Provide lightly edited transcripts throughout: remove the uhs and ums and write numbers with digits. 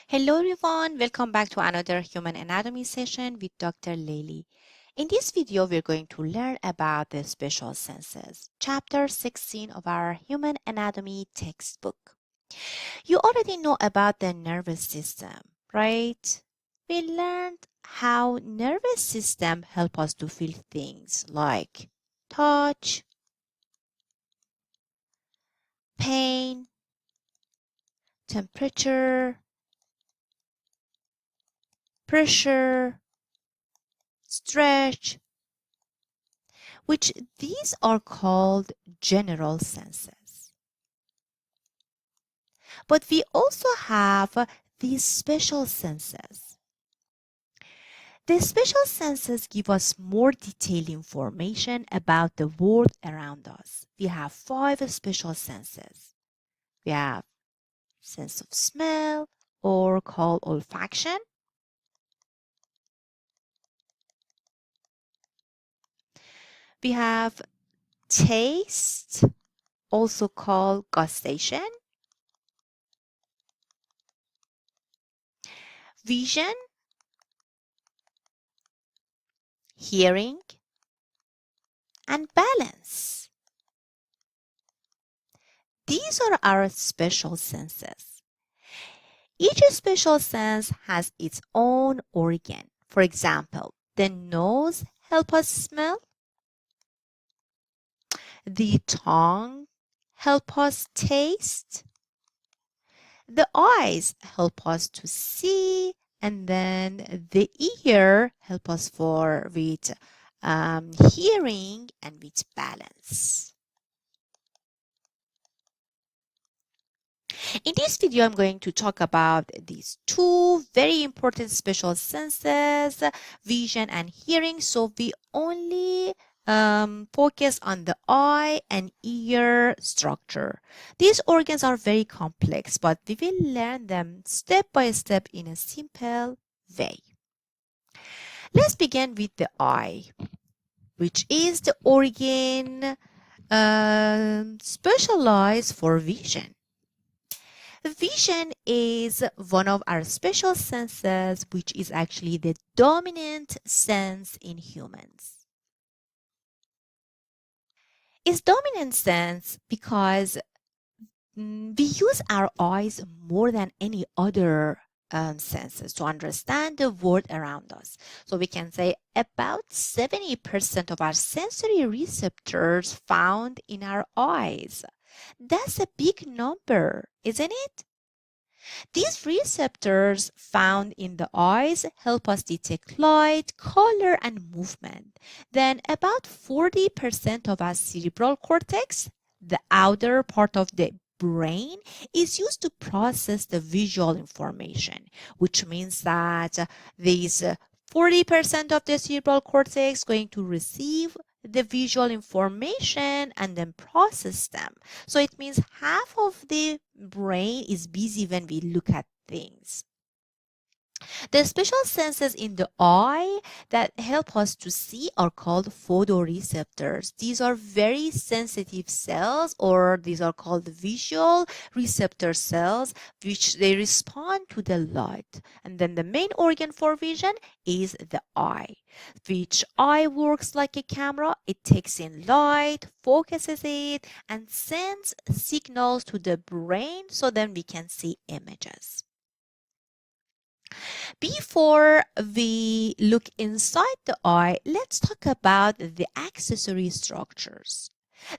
Hello everyone, welcome back to another human anatomy session with Dr. Layli. In this video, we're going to learn about the special senses, chapter 16 of our human anatomy textbook. You already know about the nervous system, right? We learned how nervous system help us to feel things like touch, pain, temperature, pressure, stretch, which these are called general senses. But we also have these special senses. The special senses give us more detailed information about the world around us. We have 5 special senses. We have sense of smell or called olfaction. We have taste, also called gustation. Vision, hearing, and balance. These are our special senses. Each special sense has its own organ. For example, the nose helps us smell, the tongue helps us taste, the eyes help us to see, and then the ear help us with hearing and with balance. In this video, I'm going to talk about these 2 very important special senses, vision and hearing. So we only focus on the eye and ear structure. These organs are very complex, but we will learn them step by step in a simple way. Let's begin with the eye, which is the organ specialized for vision. Vision is one of our special senses, which is actually the dominant sense in humans. It's dominant sense because we use our eyes more than any other senses to understand the world around us. So we can say about 70% of our sensory receptors found in our eyes. That's a big number, isn't it? These receptors found in the eyes help us detect light, color, and movement. Then about 40% of our cerebral cortex, the outer part of the brain, is used to process the visual information, which means that these 40% of the cerebral cortex going to receive the visual information and then process them. So it means half of the brain is busy when we look at things. The special senses in the eye that help us to see are called photoreceptors. These are very sensitive cells, or these are called visual receptor cells, which they respond to the light. And then the main organ for vision is the eye, which eye works like a camera. It takes in light, focuses it, and sends signals to the brain so then we can see images. Before we look inside the eye, let's talk about the accessory structures.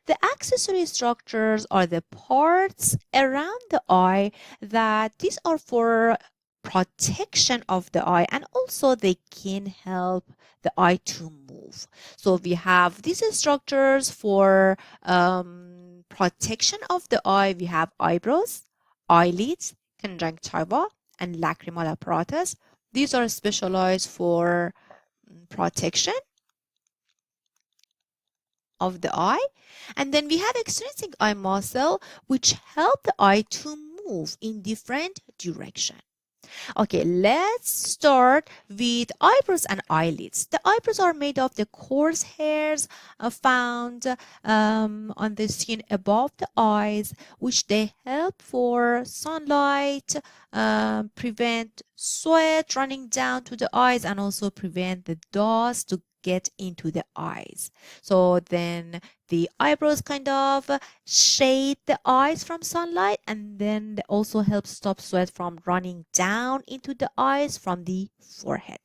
The accessory structures are the parts around the eye that these are for protection of the eye, and also they can help the eye to move. So we have these structures for protection of the eye. We have eyebrows, eyelids, conjunctiva, and lacrimal apparatus. These are specialized for protection of the eye. And then we have extrinsic eye muscle, which help the eye to move in different direction. Okay, let's start with eyebrows and eyelids. The eyebrows are made of the coarse hairs found on the skin above the eyes, which they help for sunlight, prevent sweat running down to the eyes, and also prevent the dust to get into the eyes. So then the eyebrows kind of shade the eyes from sunlight, and then they also help stop sweat from running down into the eyes from the forehead.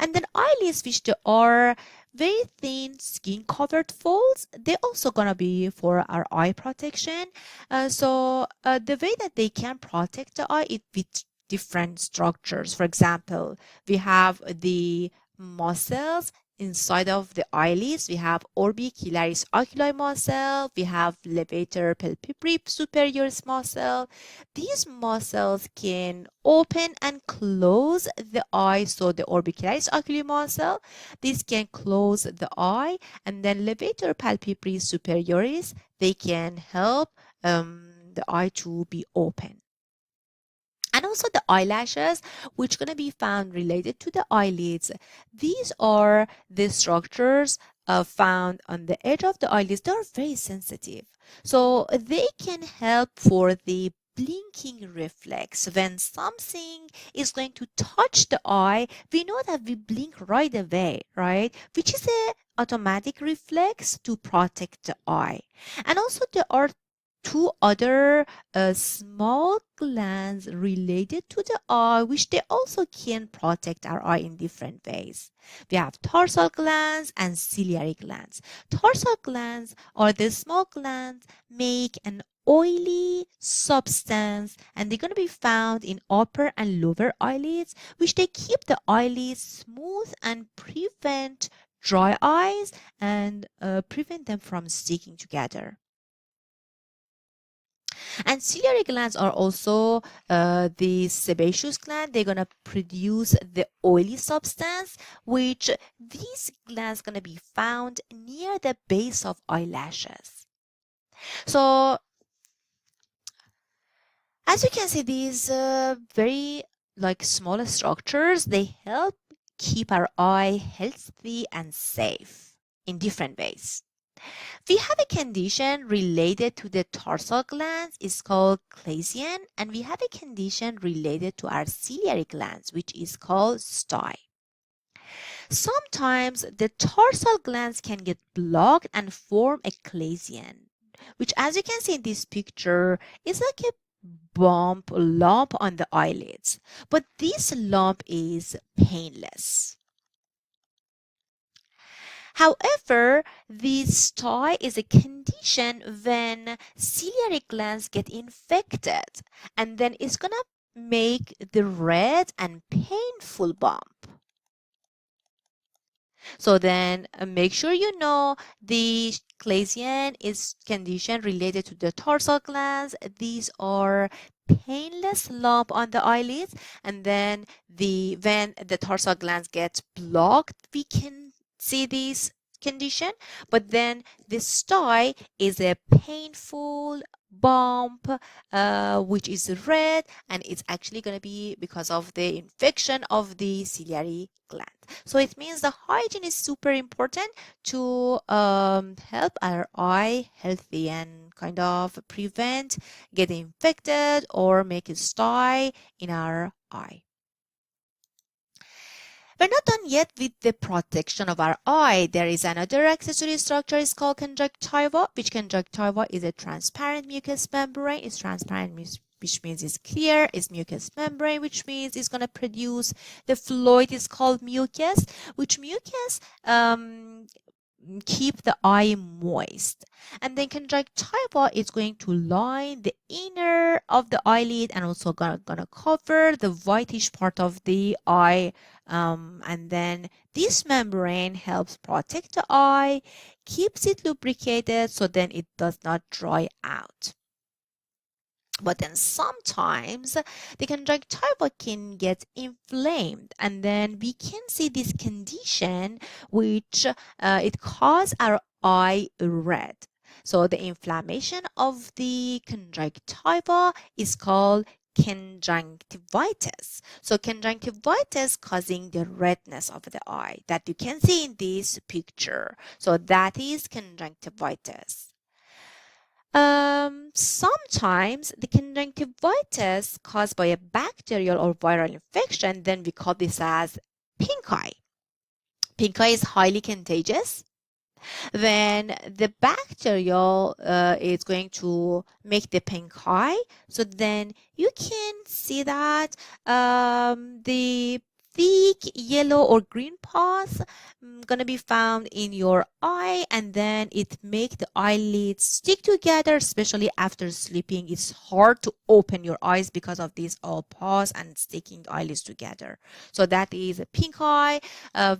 And then eyelids, which they are very thin skin covered folds, they're also gonna be for our eye protection. So the way that they can protect the eye is with different structures. For example, we have the muscles inside of the eyelids. We have orbicularis oculi muscle, we have levator palpebris superioris muscle. These muscles can open and close the eye. So the orbicularis oculi muscle, this can close the eye, and then levator palpebris superioris, they can help the eye to be open. And also the eyelashes, which going to be found related to the eyelids. These are the structures found on the edge of the eyelids. They are very sensitive, so they can help for the blinking reflex. When something is going to touch the eye, we know that we blink right away, right? Which is a automatic reflex to protect the eye. And also there are two other small glands related to the eye, which they also can protect our eye in different ways. We have tarsal glands and ciliary glands. Tarsal glands are the small glands make an oily substance, and they're going to be found in upper and lower eyelids, which they keep the eyelids smooth and prevent dry eyes and prevent them from sticking together. And ciliary glands are also the sebaceous gland. They're gonna produce the oily substance, which these glands gonna be found near the base of eyelashes. So as you can see, these very like small structures, they help keep our eye healthy and safe in different ways. We have a condition related to the tarsal glands, is called chalazion, and we have a condition related to our ciliary glands, which is called stye. Sometimes the tarsal glands can get blocked and form a chalazion, which, as you can see in this picture, is like a lump on the eyelids, but this lump is painless. However, this stye is a condition when ciliary glands get infected, and then it's gonna make the red and painful bump. So then make sure you know the chalazion is condition related to the tarsal glands. These are painless lump on the eyelids, and then when the tarsal glands get blocked, we can see this condition. But then the stye is a painful bump which is red, and it's actually going to be because of the infection of the ciliary gland. So it means the hygiene is super important to help our eye healthy and kind of prevent getting infected or make it stye in our eye. We're not done yet with the protection of our eye. There is another accessory structure, it's called conjunctiva, which conjunctiva is a transparent mucous membrane. It's transparent, which means it's clear. It's mucous membrane, which means it's going to produce the fluid is called mucus, which mucus keep the eye moist. And then conjunctiva is going to line the inner of the eyelid and also gonna cover the whitish part of the eye. And then this membrane helps protect the eye, keeps it lubricated so then it does not dry out. But then sometimes the conjunctiva can get inflamed, and then we can see this condition which it causes our eye red. So the inflammation of the conjunctiva is called conjunctivitis. So conjunctivitis causing the redness of the eye that you can see in this picture. So that is conjunctivitis. Sometimes the conjunctivitis caused by a bacterial or viral infection, then we call this as pink eye. Pink eye is highly contagious when the bacterial is going to make the pink eye. So then you can see that the thick yellow or green pus gonna be found in your eye, and then it make the eyelids stick together, especially after sleeping. It's hard to open your eyes because of these all pus and sticking eyelids together. So that is a pink eye,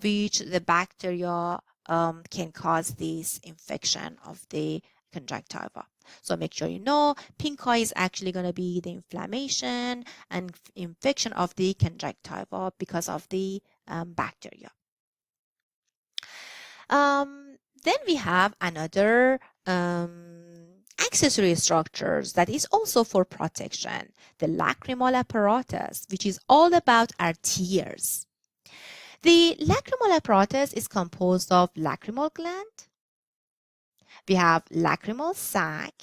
which the bacteria can cause this infection of the conjunctiva. So make sure you know pink eye is actually going to be the inflammation and infection of the conjunctiva because of the bacteria. Then we have another accessory structures that is also for protection, the lacrimal apparatus, which is all about our tears. The lacrimal apparatus is composed of lacrimal gland, we have lacrimal sac,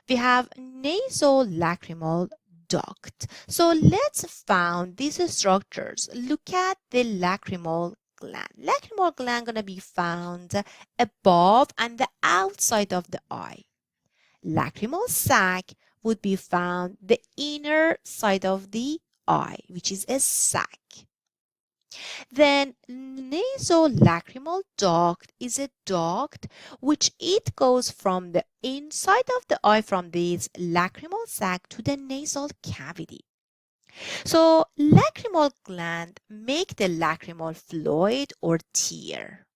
we have nasolacrimal duct. So let's found these structures. Look at the lacrimal gland. Lacrimal gland gonna be found above and the outside of the eye. Lacrimal sac would be found the inner side of the eye, which is a sac. Then nasolacrimal duct is a duct which it goes from the inside of the eye from this lacrimal sac to the nasal cavity. So lacrimal gland make the lacrimal fluid or tear,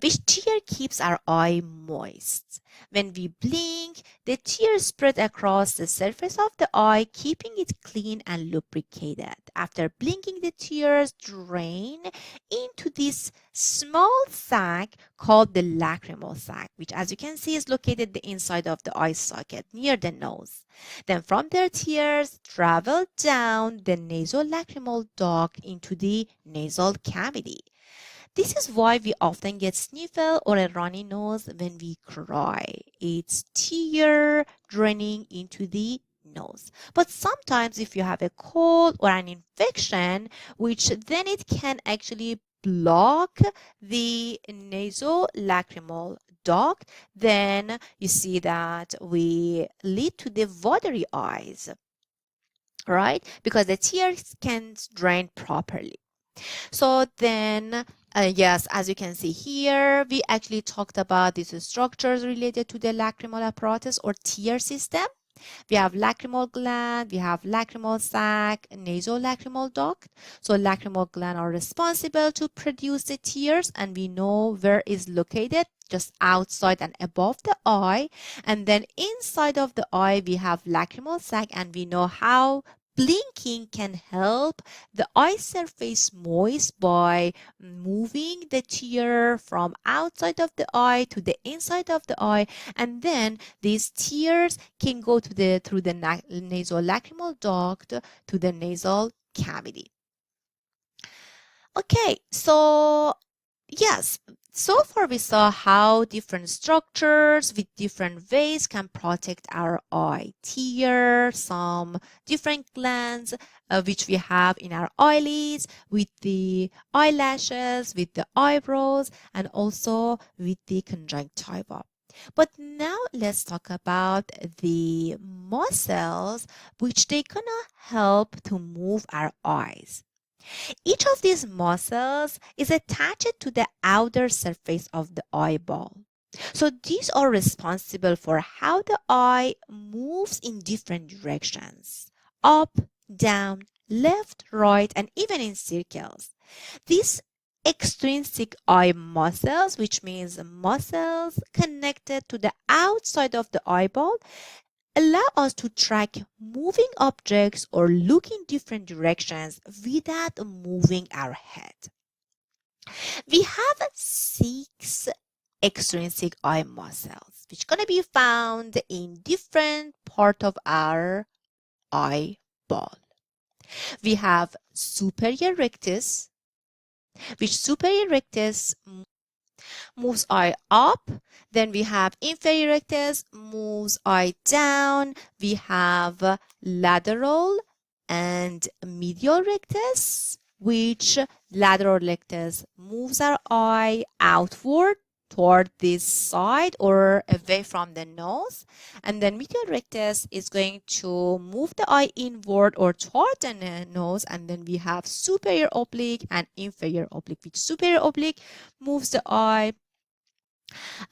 which tear keeps our eye moist. When we blink, the tears spread across the surface of the eye, keeping it clean and lubricated. After blinking, the tears drain into this small sac called the lacrimal sac, which as you can see is located the inside of the eye socket near the nose. Then from there, tears travel down the nasolacrimal duct into the nasal cavity. This is why we often get sniffle or a runny nose when we cry. It's tear draining into the nose. But sometimes if you have a cold or an infection, which then it can actually block the nasolacrimal duct, then you see that we lead to the watery eyes, right? Because the tears can't drain properly. So then, yes, as you can see here, we actually talked about these structures related to the lacrimal apparatus or tear system. We have lacrimal gland, we have lacrimal sac, nasolacrimal duct. So lacrimal gland are responsible to produce the tears, and we know where is located, just outside and above the eye. And then inside of the eye, we have lacrimal sac, and we know how blinking can help the eye surface moist by moving the tear from outside of the eye to the inside of the eye, and then these tears can go to the through the nasolacrimal duct to the nasal cavity. Okay, so yes, so far we saw how different structures with different ways can protect our eye. Tear, some different glands which we have in our eyelids, with the eyelashes, with the eyebrows, and also with the conjunctiva. But now let's talk about the muscles which they gonna help to move our eyes. Each of these muscles is attached to the outer surface of the eyeball. So these are responsible for how the eye moves in different directions, up, down, left, right, and even in circles. These extrinsic eye muscles, which means muscles connected to the outside of the eyeball, allow us to track moving objects or look in different directions without moving our head. We have 6 extrinsic eye muscles, which are going to be found in different part of our eyeball. We have superior rectus, which superior rectus moves eye up. Then we have inferior rectus moves eye down. We have lateral and medial rectus, which lateral rectus moves our eye outward toward this side or away from the nose, and then medial rectus is going to move the eye inward or toward the nose, and then we have superior oblique and inferior oblique, which superior oblique moves the eye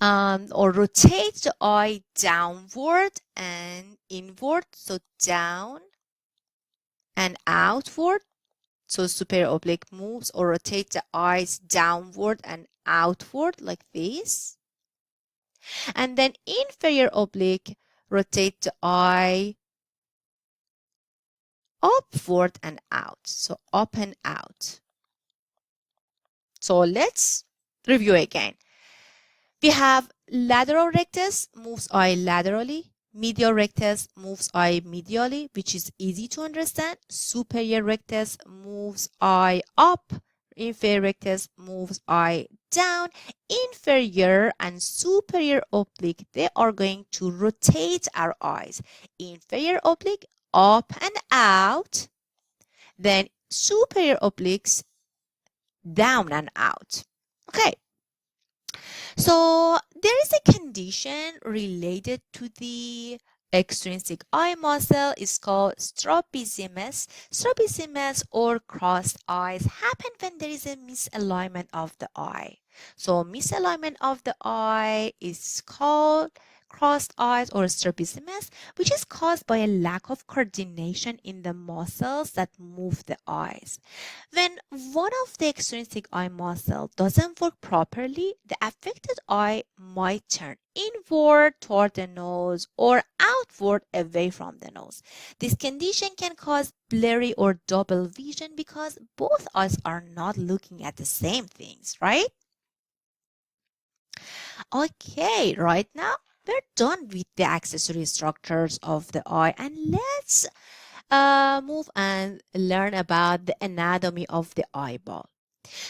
or rotates the eye downward and inward, so down and outward. So superior oblique moves or rotates the eyes downward and outward like this. And then inferior oblique rotate the eye upward and out. So up and out. So let's review again. We have lateral rectus moves eye laterally. Medial rectus moves eye medially, which is easy to understand. Superior rectus moves eye up. Inferior rectus moves eye down. Inferior and superior oblique, they are going to rotate our eyes. Inferior oblique up and out. Then superior obliques down and out. Okay. So there is a condition related to the extrinsic eye muscle. It's called strabismus. Strabismus or crossed eyes happen when there is a misalignment of the eye. So misalignment of the eye is called crossed eyes or strabismus, which is caused by a lack of coordination in the muscles that move the eyes. When one of the extrinsic eye muscle doesn't work properly, the affected eye might turn inward toward the nose or outward away from the nose. This condition can cause blurry or double vision because both eyes are not looking at the same things, right? Okay, right now we're done with the accessory structures of the eye, and let's move and learn about the anatomy of the eyeball.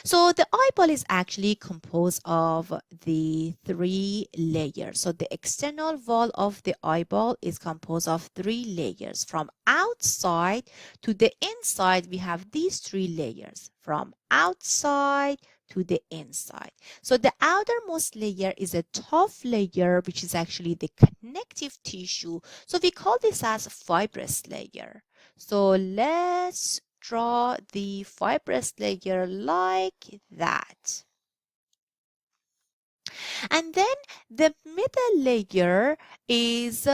So the eyeball is actually composed of the three layers. So the external wall of the eyeball is composed of three layers. From outside to the inside, we have these three layers. From outside to the inside. So the outermost layer is a tough layer, which is actually the connective tissue. So we call this as fibrous layer. So let's draw the fibrous layer like that. And then the middle layer is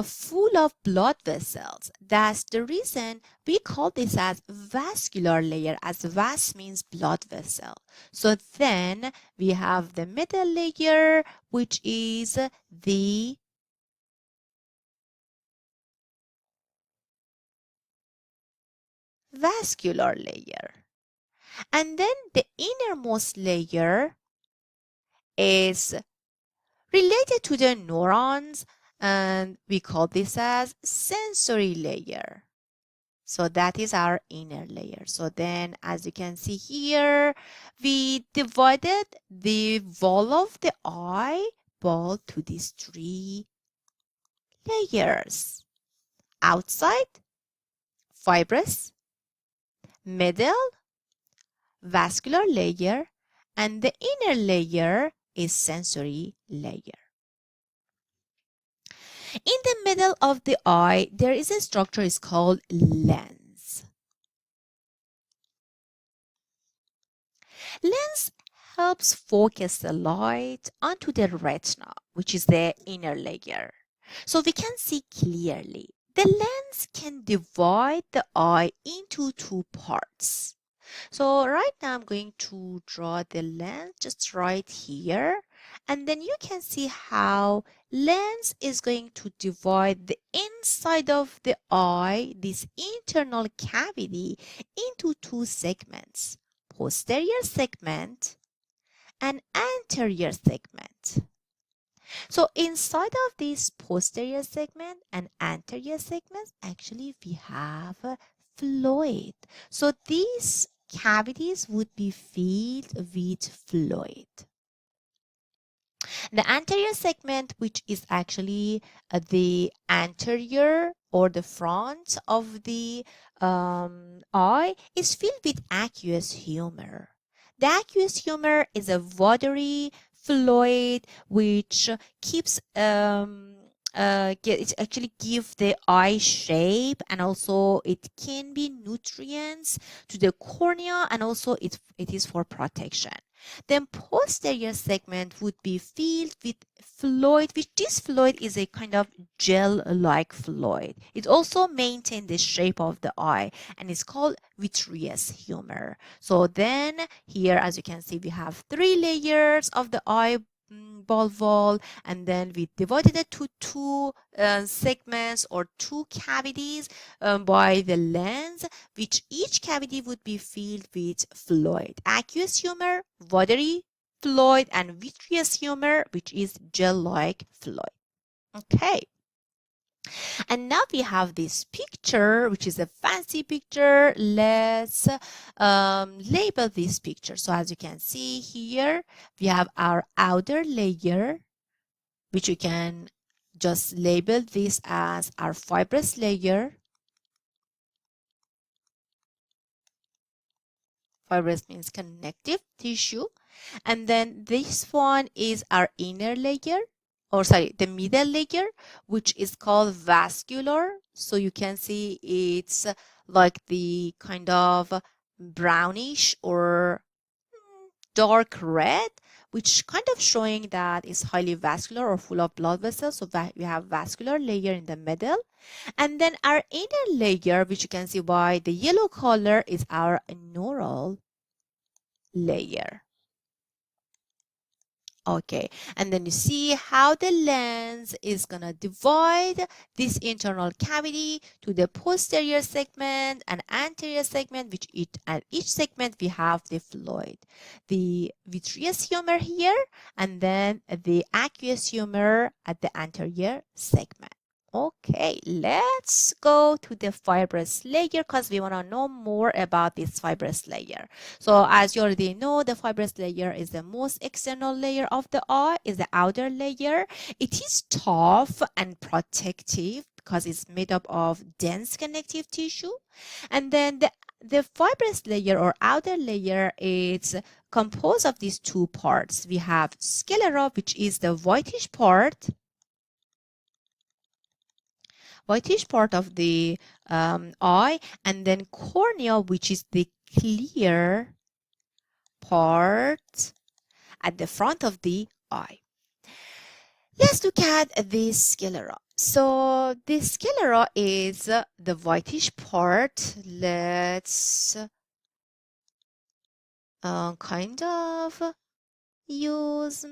full of blood vessels. That's the reason we call this as vascular layer, as vas means blood vessel. So then we have the middle layer, which is the vascular layer. And then the innermost layer is related to the neurons, and we call this as sensory layer. So that is our inner layer. So then, as you can see here, we divided the wall of the eyeball to these three layers. Outside, fibrous, middle, vascular layer, and the inner layer is sensory layer. In the middle of the eye, there is a structure is called lens. Lens helps focus the light onto the retina, which is the inner layer, so we can see clearly. The lens can divide the eye into two parts. So right now I'm going to draw the lens just right here, and then you can see how lens is going to divide the inside of the eye, this internal cavity, into two segments, posterior segment and anterior segment. So inside of this posterior segment and anterior segment, actually we have a fluid. So these cavities would be filled with fluid. The anterior segment, which is actually the anterior or the front of the eye, is filled with aqueous humor. The aqueous humor is a watery fluid which keeps it actually give the eye shape, and also it can be nutrients to the cornea, and also it is for protection. Then posterior segment would be filled with fluid, which this fluid is a kind of gel-like fluid. It also maintains the shape of the eye and is called vitreous humor. So then here, as you can see, we have three layers of the eye ball wall, and then we divided it to two segments or two cavities by the lens, which each cavity would be filled with fluid. Aqueous humor, watery fluid, and vitreous humor, which is gel-like fluid. Okay. And now we have this picture, which is a fancy picture. Let's label this picture. So as you can see here, we have our outer layer, which you can just label this as our fibrous layer. Fibrous means connective tissue. And then this one is our inner layer, or sorry, the middle layer, which is called vascular. So you can see it's like the kind of brownish or dark red, which kind of showing that it's highly vascular or full of blood vessels. So that we have vascular layer in the middle. And then our inner layer, which you can see by the yellow color, is our neural layer. Okay, and then you see how the lens is gonna divide this internal cavity to the posterior segment and anterior segment, which at each segment we have the fluid, the vitreous humor here, and then the aqueous humor at the anterior segment. Okay, let's go to the fibrous layer because we want to know more about this fibrous layer. So as you already know, the fibrous layer is the most external layer of the eye, is the outer layer. It is tough and protective because it's made up of dense connective tissue. And then the fibrous layer or outer layer is composed of these two parts. We have sclera, which is the whitish part of the eye, and then cornea, which is the clear part at the front of the eye. Let's look at the sclera. So the sclera is the whitish part. Let's kind of use,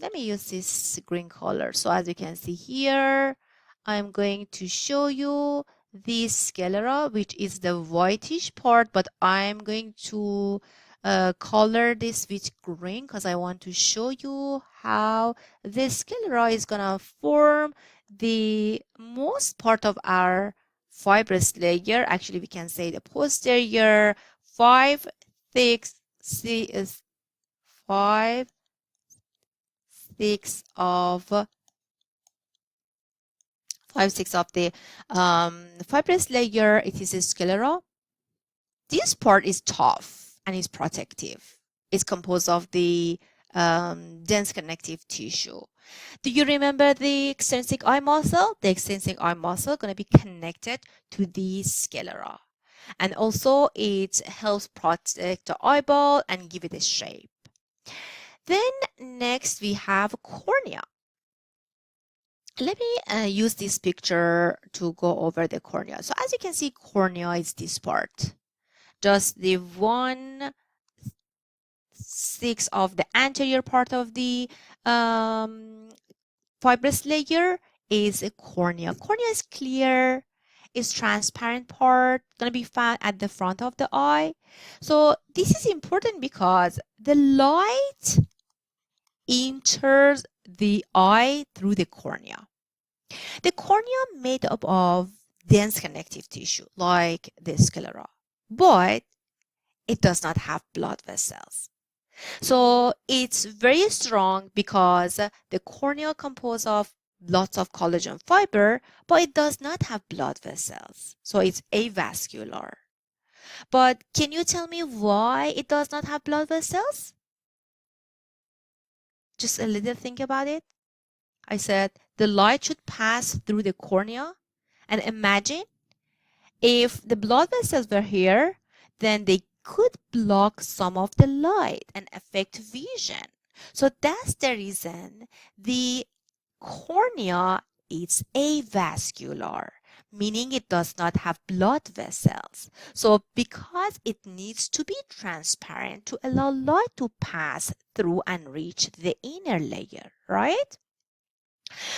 let me use this green color. So as you can see here, I'm going to show you this sclera, which is the whitish part, but I'm going to color this with green because I want to show you how this sclera is gonna form the most part of our fibrous layer. Actually, we can say the posterior 5, 6, 5, 6 of 5/6 of the fibrous layer. It is a sclera. This part is tough and is protective. It's composed of the dense connective tissue. Do you remember the extrinsic eye muscle? The extrinsic eye muscle going to be connected to the sclera. And also it helps protect the eyeball and give it a shape. Then next we have cornea. Let me use this picture to go over the cornea. So as you can see, cornea is this part. Just the 1/6 of the anterior part of the fibrous layer is a cornea. Cornea is clear, is transparent part, gonna be found at the front of the eye. So this is important because the light enters the eye through the cornea. The cornea made up of dense connective tissue like the sclera, but it does not have blood vessels. So it's very strong because the cornea composed of lots of collagen fiber, but it does not have blood vessels. So it's avascular. But can you tell me why it does not have blood vessels? Just a little think about it. I said the light should pass through the cornea. And imagine if the blood vessels were here, then they could block some of the light and affect vision. So that's the reason the cornea is avascular, meaning it does not have blood vessels. So because it needs to be transparent to allow light to pass through and reach the inner layer, right?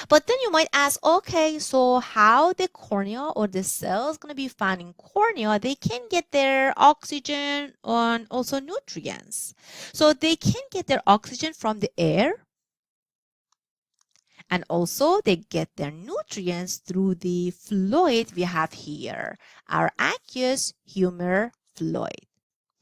But then you might ask, okay, so how the cornea or the cells going to be found in cornea? They can get their oxygen and also nutrients. So they can get their oxygen from the air, and also they get their nutrients through the fluid we have here, our aqueous humor fluid.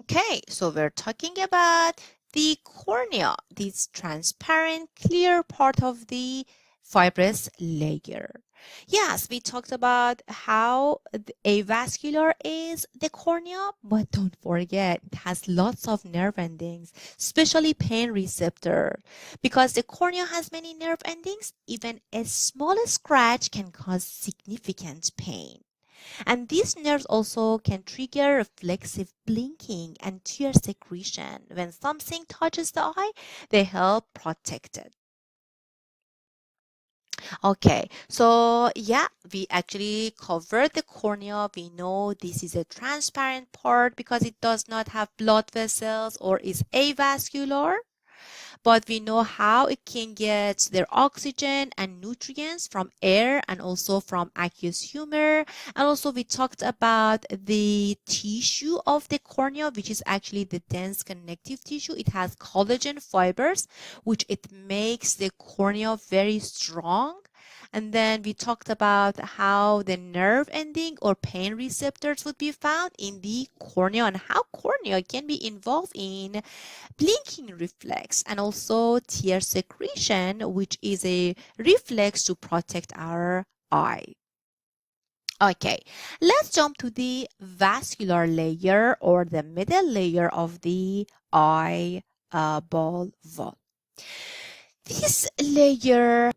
Okay, so we're talking about the cornea, this transparent, clear part of the fibrous layer. Yes, we talked about how avascular is the cornea, but don't forget it has lots of nerve endings, especially pain receptor. Because the cornea has many nerve endings, even a small scratch can cause significant pain. And these nerves also can trigger reflexive blinking and tear secretion. When something touches the eye, they help protect it. Okay, so yeah, we actually covered the cornea. We know this is a transparent part because it does not have blood vessels or is avascular. But we know how it can get their oxygen and nutrients from air and also from aqueous humor. And also we talked about the tissue of the cornea, which is actually the dense connective tissue. It has collagen fibers, which it makes the cornea very strong. And then we talked about how the nerve ending or pain receptors would be found in the cornea and how cornea can be involved in blinking reflex and also tear secretion, which is a reflex to protect our eye. Okay, let's jump to the vascular layer or the middle layer of the eye ball wall. This layer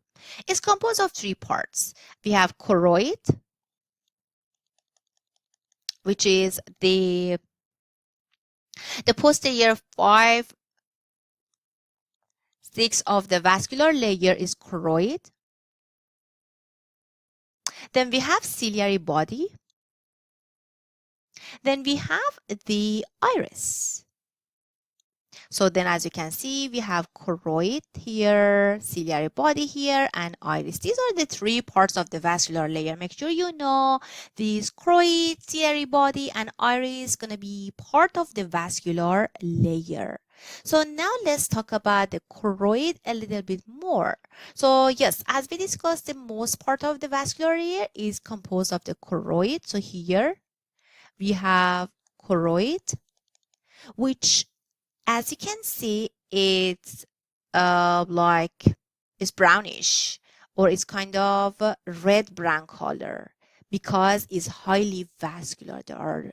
is composed of three parts. We have choroid, which is the posterior 5/6 of the vascular layer is choroid. Then we have ciliary body. Then we have the iris. So then as you can see, we have choroid here, ciliary body here, and iris. These are the three parts of the vascular layer. Make sure you know these choroid, ciliary body, and iris going to be part of the vascular layer. So now let's talk about the choroid a little bit more. So yes, as we discussed, the most part of the vascular layer is composed of the choroid. So here we have choroid, which as you can see, it's it's brownish or it's kind of red brown color because it's highly vascular. There are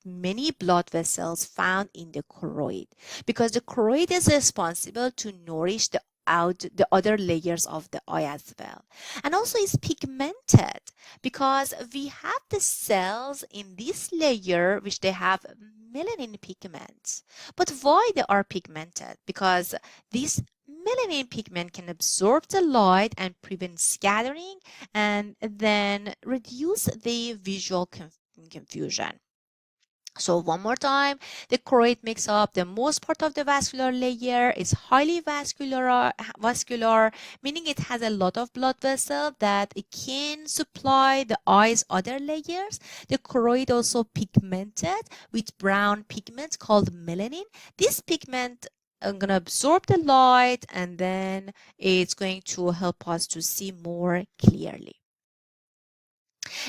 many blood vessels found in the choroid because the choroid is responsible to nourish the other layers of the eye as well. And also it's pigmented because we have the cells in this layer which they have melanin pigments. But why they are pigmented? Because this melanin pigment can absorb the light and prevent scattering and then reduce the visual confusion. So one more time, the choroid makes up the most part of the vascular layer. It's highly vascular, meaning it has a lot of blood vessel that it can supply the eye's other layers. The choroid also pigmented with brown pigment called melanin. This pigment going to absorb the light, and then it's going to help us to see more clearly.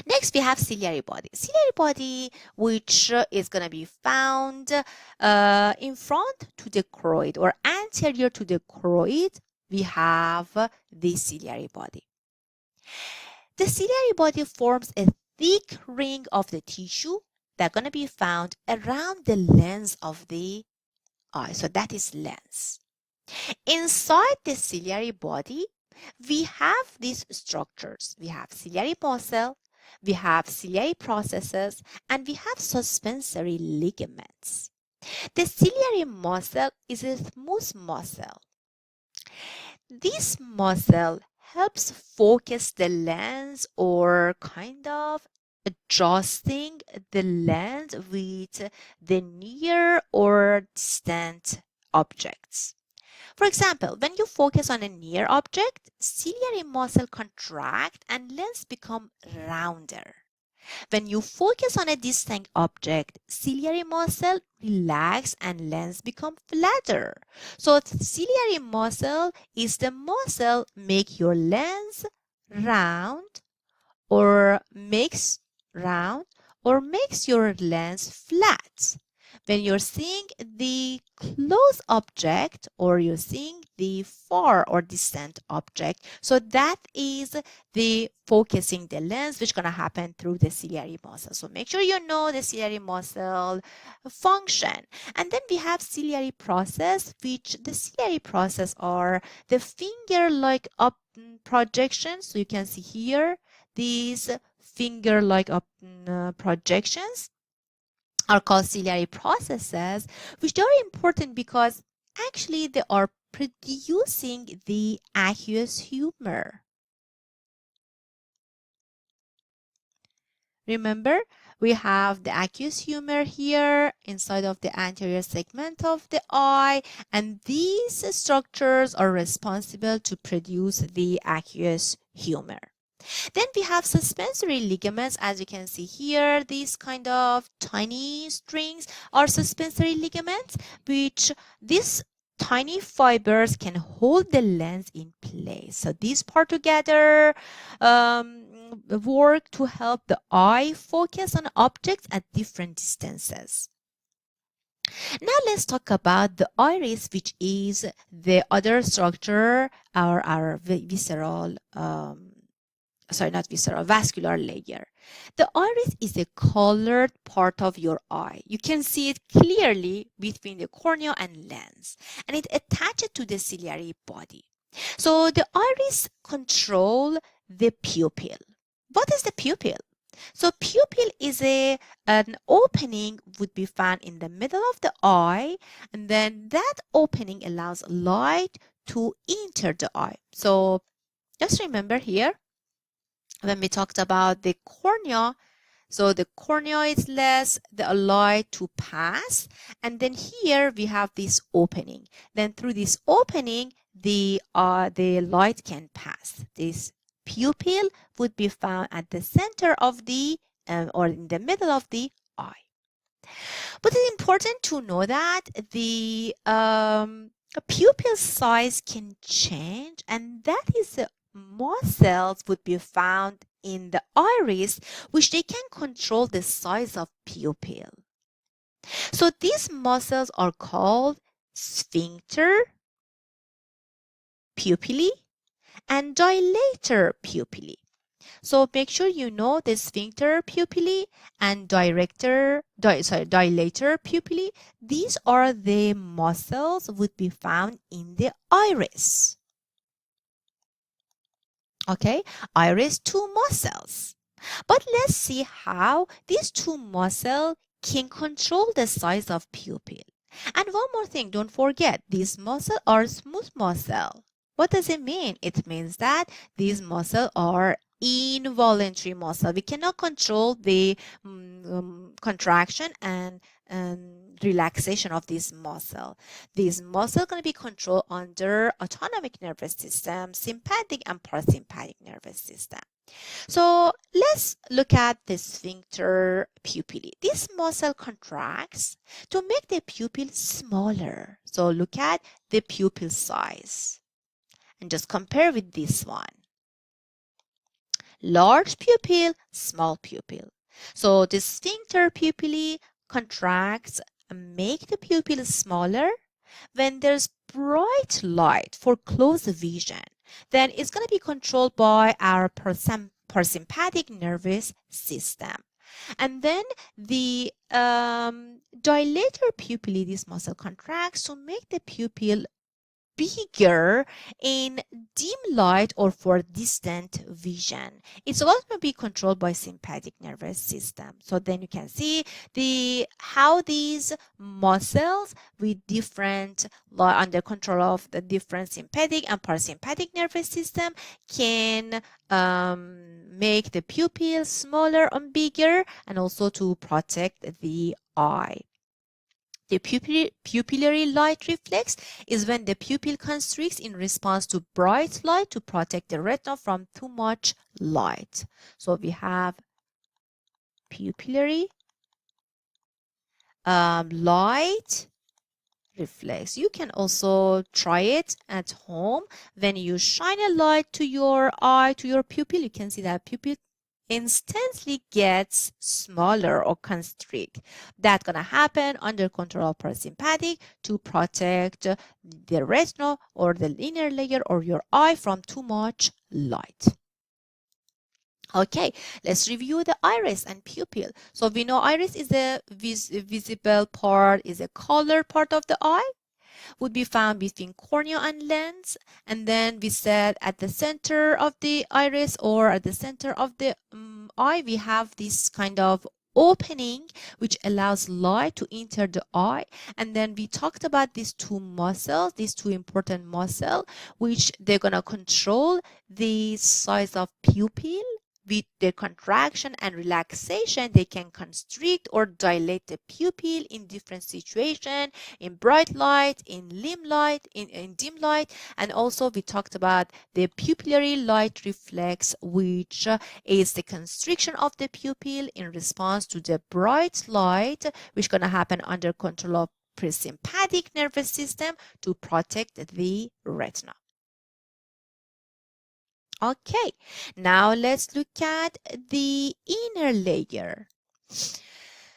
Next, we have ciliary body. Ciliary body, which is going to be found in front to the choroid or anterior to the choroid, we have the ciliary body. The ciliary body forms a thick ring of the tissue that's going to be found around the lens of the eye. So that is lens. Inside the ciliary body, we have these structures. We have ciliary muscle, we have ciliary processes, and we have suspensory ligaments. The ciliary muscle is a smooth muscle. This muscle helps focus the lens or kind of adjusting the lens with the near or distant objects. For example, when you focus on a near object, ciliary muscle contract and lens become rounder. When you focus on a distant object, ciliary muscle relax and lens become flatter. So ciliary muscle is the muscle make your lens round or makes round or makes your lens flat. When you're seeing the close object or you're seeing the far or distant object, so that is the focusing the lens, which is going to happen through the ciliary muscle. So make sure you know the ciliary muscle function. And then we have ciliary process, which the ciliary process are the finger-like up projections. So you can see here these finger-like up projections are called ciliary processes, which are important because actually they are producing the aqueous humor. Remember, we have the aqueous humor here inside of the anterior segment of the eye, and these structures are responsible to produce the aqueous humor. Then we have suspensory ligaments. As you can see here, these kind of tiny strings are suspensory ligaments, which these tiny fibers can hold the lens in place. So these part together work to help the eye focus on objects at different distances. Now let's talk about the iris, which is the other structure, our visceral vascular layer. The iris is a colored part of your eye. You can see it clearly between the cornea and lens, and it attaches to the ciliary body. So the iris control the pupil. What is the pupil? So pupil is an opening would be found in the middle of the eye, and then that opening allows light to enter the eye. So just remember here, when we talked about the cornea, so the cornea is less the light to pass, and then here we have this opening. Then through this opening, the light can pass. This pupil would be found at the center of the or in the middle of the eye. But it's important to know that the pupil size can change, and that is muscles would be found in the iris, which they can control the size of pupil. So these muscles are called sphincter pupillae and dilator pupillae. So make sure you know the sphincter pupillae and dilator pupillae. These are the muscles would be found in the iris. Okay, iris, two muscles. But let's see how these two muscles can control the size of pupil. And one more thing, don't forget, these muscles are smooth muscle. What does it mean? It means that these muscles are involuntary muscle. We cannot control the contraction and relaxation of this muscle. These muscles are going to be controlled under autonomic nervous system, sympathetic and parasympathetic nervous system. So let's look at the sphincter pupillae. This muscle contracts to make the pupil smaller. So look at the pupil size and just compare with this one. Large pupil, small pupil. So the sphincter pupillae contracts and make the pupil smaller when there's bright light for close vision. Then it's going to be controlled by our parasympathetic nervous system. And then the dilator pupillae, this muscle contracts to make the pupil bigger in dim light or for distant vision. It's also going to be controlled by sympathetic nervous system. So then you can see how these muscles with different under control of the different sympathetic and parasympathetic nervous system can make the pupil smaller and bigger, and also to protect the eye. The pupillary light reflex is when the pupil constricts in response to bright light to protect the retina from too much light. So we have pupillary light reflex. You can also try it at home. When you shine a light to your eye, to your pupil, you can see that pupil instantly gets smaller or constrict. That's going to happen under control of parasympathetic to protect the retina or the inner layer or your eye from too much light. Okay, let's review the iris and pupil. So we know iris is a visible part, is a colored part of the eye, would be found between cornea and lens. And then we said at the center of the iris or at the center of the eye, we have this kind of opening which allows light to enter the eye. And then we talked about these two muscles, these two important muscles, which they're going to control the size of pupil. With the contraction and relaxation, they can constrict or dilate the pupil in different situations, in bright light, in dim light, in dim light. And also we talked about the pupillary light reflex, which is the constriction of the pupil in response to the bright light, which is going to happen under control of parasympathetic nervous system to protect the retina. Okay, now let's look at the inner layer.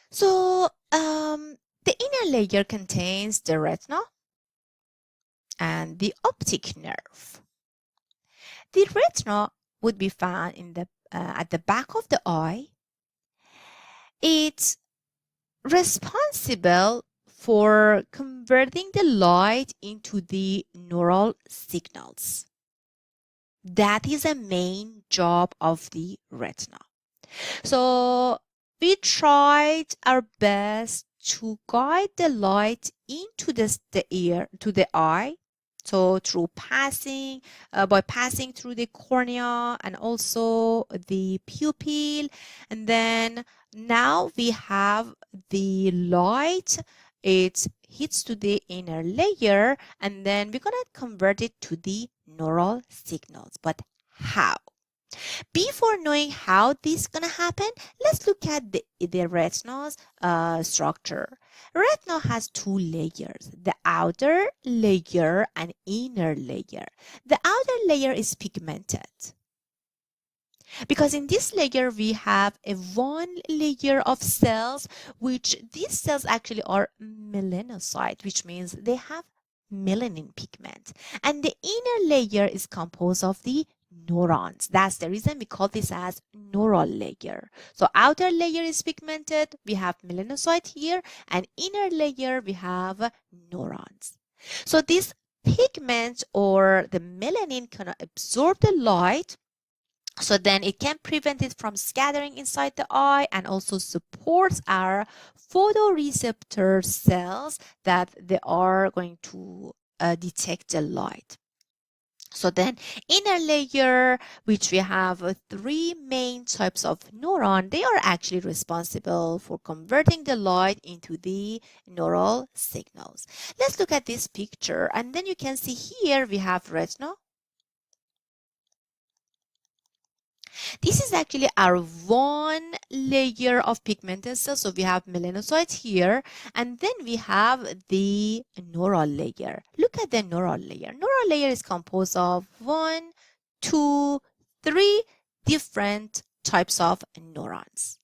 So the inner layer contains the retina and the optic nerve. The retina would be found in the at the back of the eye. It's responsible for converting the light into the neural signals. That is a main job of the retina. So we tried our best to guide the light into the ear, to the eye. So through by passing through the cornea and also the pupil. And then now we have the light. It hits to the inner layer, and then we're going to convert it to the neural signals. But how? Before knowing how this is going to happen, let's look at the retina's structure. Retina has two layers, the outer layer and inner layer. The outer layer is pigmented, because in this layer we have a one layer of cells, which these cells actually are melanocyte, which means they have melanin pigment. And the inner layer is composed of the neurons. That's the reason we call this as neural layer. So outer layer is pigmented, we have melanocyte here, and inner layer we have neurons. So this pigment or the melanin can absorb the light, so then it can prevent it from scattering inside the eye, and also supports our photoreceptor cells that they are going to detect the light. So then inner layer, which we have three main types of neuron, they are actually responsible for converting the light into the neural signals. Let's look at this picture, and then you can see here we have retina. This is actually our one layer of pigmented cells. So we have melanocytes here, and then we have the neural layer. Look at the neural layer. Neural layer is composed of one, two, three different types of neurons.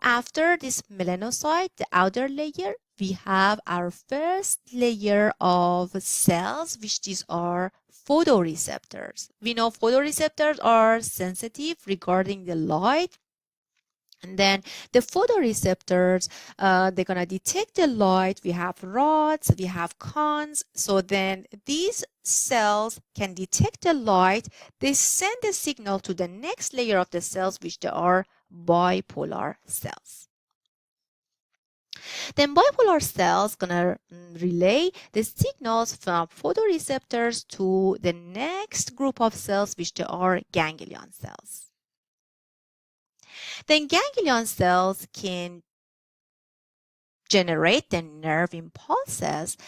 After this melanocyte, the outer layer, we have our first layer of cells, which these are photoreceptors. We know photoreceptors are sensitive regarding the light. And then the photoreceptors, they're going to detect the light. We have rods, we have cones. So then these cells can detect the light. They send the signal to the next layer of the cells, which they are bipolar cells. Then bipolar cells gonna relay the signals from photoreceptors to the next group of cells, which they are ganglion cells. Then ganglion cells can generate the nerve impulses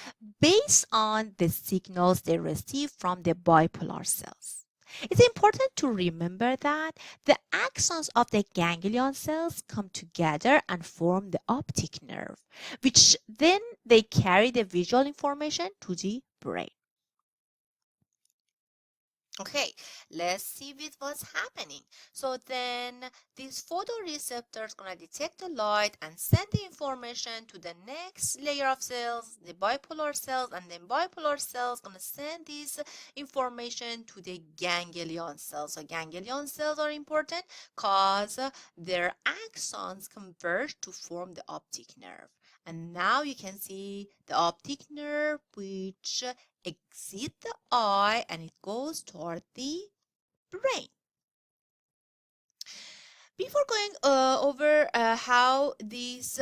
based on the signals they receive from the bipolar cells. It's important to remember that the axons of the ganglion cells come together and form the optic nerve, which then they carry the visual information to the brain. Okay, let's see with what's happening. So then these photoreceptors gonna detect the light and send the information to the next layer of cells, the bipolar cells, and then bipolar cells gonna send this information to the ganglion cells. So ganglion cells are important because their axons converge to form the optic nerve. And now you can see the optic nerve, which exit the eye and it goes toward the brain. Before going over how this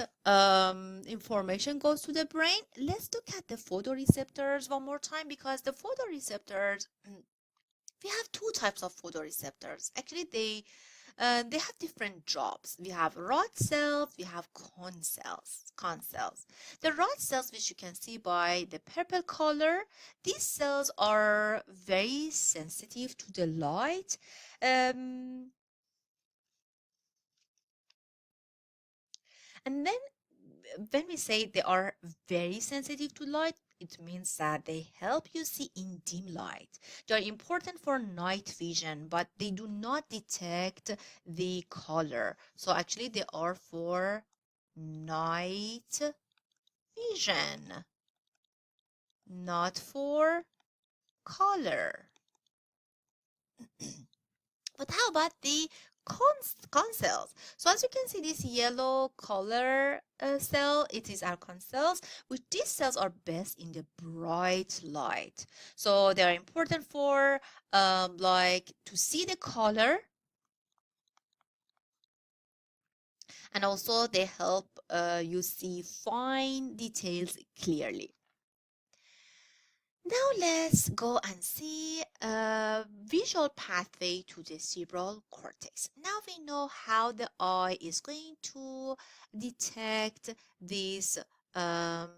information goes to the brain, let's look at the photoreceptors one more time, because the photoreceptors, we have two types of photoreceptors. Actually, they have different jobs. We have rod cells, we have cone cells. Cone cells. The rod cells, which you can see by the purple color, these cells are very sensitive to the light. And then when we say they are very sensitive to light, it means that they help you see in dim light. They are important for night vision, but they do not detect the color. So actually they are for night vision, not for color. But how about the con cells? So as you can see, this yellow color cell, it is our con cells, which these cells are best in the bright light. So they are important for like to see the color, and also they help you see fine details clearly. Now let's go and see a visual pathway to the cerebral cortex. Now we know how the eye is going to detect this um,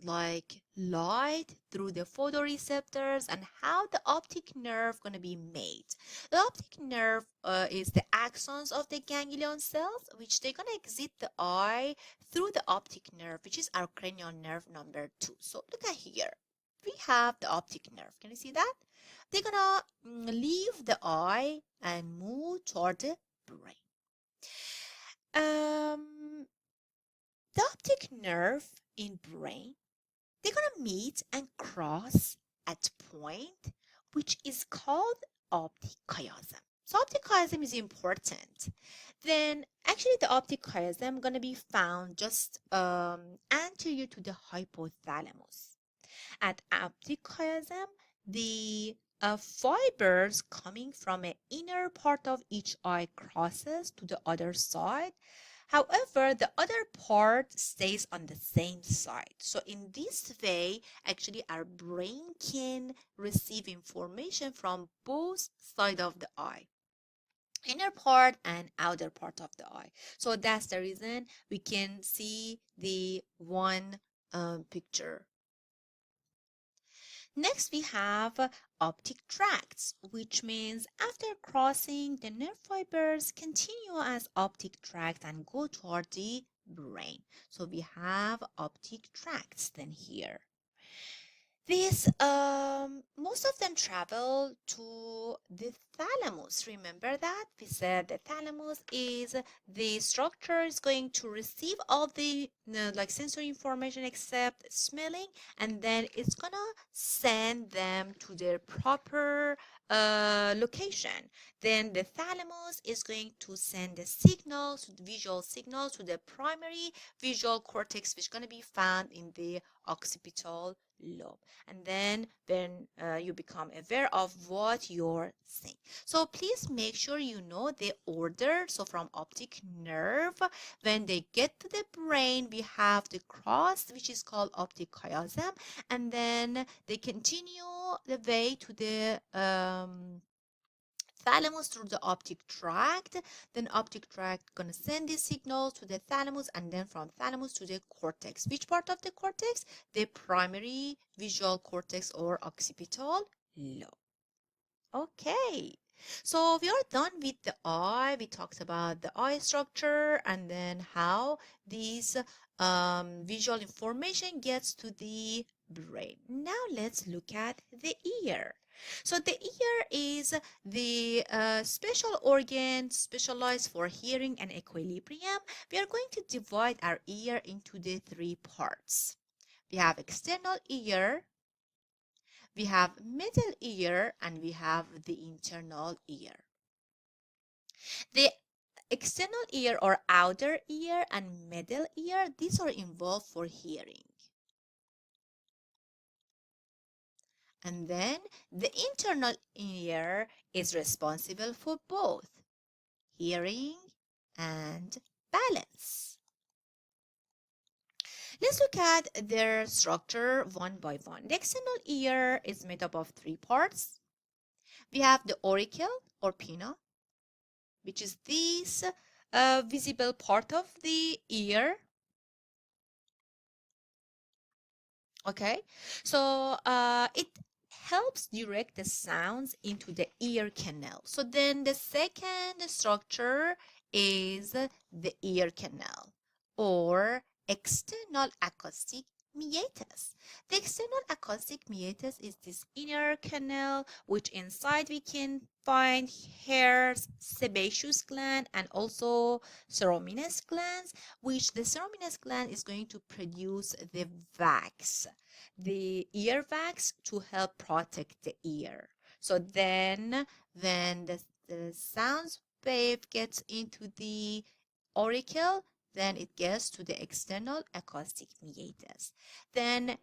like light through the photoreceptors, and how the optic nerve going to be made. The optic nerve is the axons of the ganglion cells, which they're going to exit the eye through the optic nerve, which is our cranial nerve number 2. So look at here, we have the optic nerve. Can you see that? They're gonna leave the eye and move toward the brain. Um, the optic nerve in brain, they're gonna meet and cross at point which is called optic chiasm. So optic chiasm is important. Then actually the optic chiasm gonna be found just anterior to the hypothalamus. At optic chiasm, the fibers coming from an inner part of each eye crosses to the other side. However, the other part stays on the same side. So in this way, actually our brain can receive information from both sides of the eye, inner part and outer part of the eye. So that's the reason we can see the one picture. Next, we have optic tracts, which means after crossing, the nerve fibers continue as optic tracts and go toward the brain. So we have optic tracts then here. These, most of them travel to the thalamus. Remember that? We said the thalamus is the structure is going to receive all the like sensory information except smelling, and then it's gonna send them to their proper location. Then the thalamus is going to send the signals, the visual signals, to the primary visual cortex, which is going to be found in the occipital lobe. And then when you become aware of what you're seeing. So please make sure you know the order. So from optic nerve, when they get to the brain, we have the cross, which is called optic chiasm, and then they continue the way to the thalamus through the optic tract. Then optic tract gonna send this signal to the thalamus, and then from thalamus to the cortex. Which part of the cortex? The primary visual cortex or occipital lobe. Okay, so we are done with the eye. We talked about the eye structure and then how these visual information gets to the brain. Now let's look at the ear. So the ear is the special organ specialized for hearing and equilibrium. We are going to divide our ear into the three parts. We have external ear, we have middle ear, and we have the internal ear. The external ear or outer ear and middle ear, these are involved for hearing. And then the internal ear is responsible for both hearing and balance. Let's look at their structure one by one. The external ear is made up of three parts. We have the auricle or pinna, which is this visible part of the ear. Okay, so it helps direct the sounds into the ear canal. So then the second structure is the ear canal or external acoustic meatus. The external acoustic meatus is this inner canal, which inside we can find hairs, sebaceous gland, and also ceruminous glands, which the ceruminous gland is going to produce the wax, the ear wax, to help protect the ear. So then when the sound wave gets into the auricle, then it gets to the external acoustic meatus. Then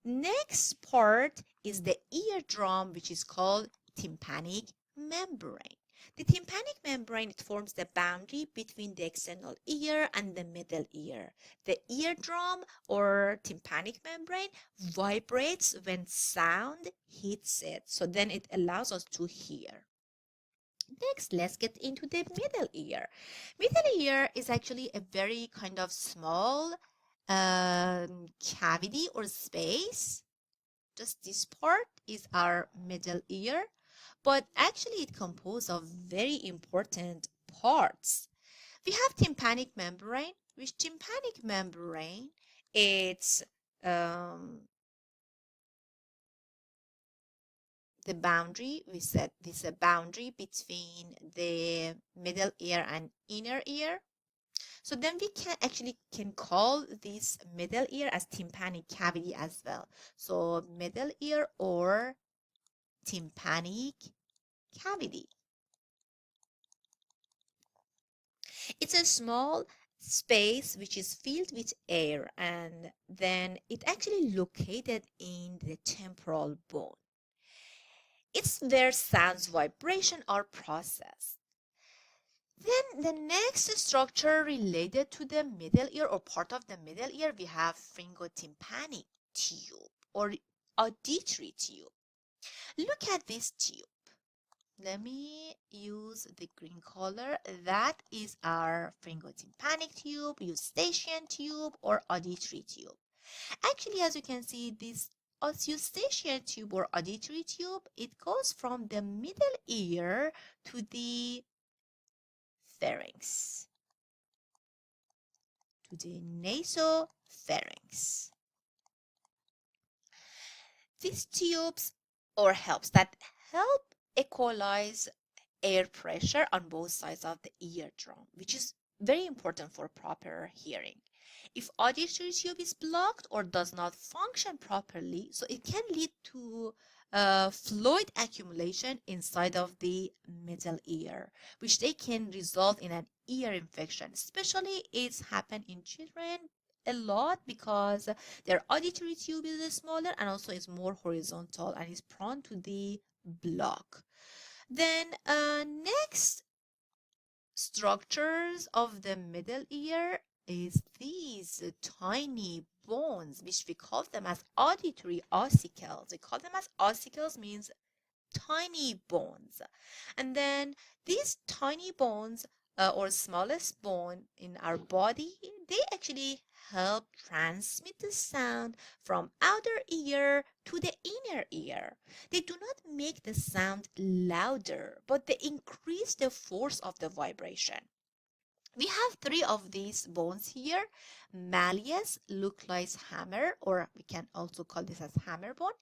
next part is the eardrum, which is called tympanic membrane. The tympanic membrane, it forms the boundary between the external ear and the middle ear. The eardrum or tympanic membrane vibrates when sound hits it. So then it allows us to hear. Next, let's get into the middle ear. Middle ear is actually a very kind of small cavity or space. Just this part is our middle ear, but actually it composed of very important parts. We have tympanic membrane, which tympanic membrane, it's the boundary. We said this is a boundary between the middle ear and inner ear. So then we can call this middle ear as tympanic cavity as well. So middle ear or tympanic cavity. It's a small space which is filled with air, and then it actually located in the temporal bone. It's where sounds vibration are processed. Then the next structure related to the middle ear or part of the middle ear, we have pharyngotympanic tube or auditory tube. Look at this tube. Let me use the green color. That is our pharyngotympanic tube, eustachian tube, or auditory tube. Actually, as you can see, this eustachian tube or auditory tube, it goes from the middle ear to the pharynx, to the nasopharynx. These tubes or helps that help equalize air pressure on both sides of the eardrum, which is very important for proper hearing. If auditory tube is blocked or does not function properly, so it can lead to fluid accumulation inside of the middle ear, which they can result in an ear infection. Especially it's happened in children a lot because their auditory tube is smaller and also is more horizontal and is prone to the block. Then next structures of the middle ear is these tiny bones, which we call them as auditory ossicles. We call them as ossicles means tiny bones. And then these tiny bones or smallest bone in our body, they actually help transmit the sound from outer ear to the inner ear. They do not make the sound louder, but they increase the force of the vibration. We have three of these bones here. Malleus look like hammer, or we can also call this as hammer bone,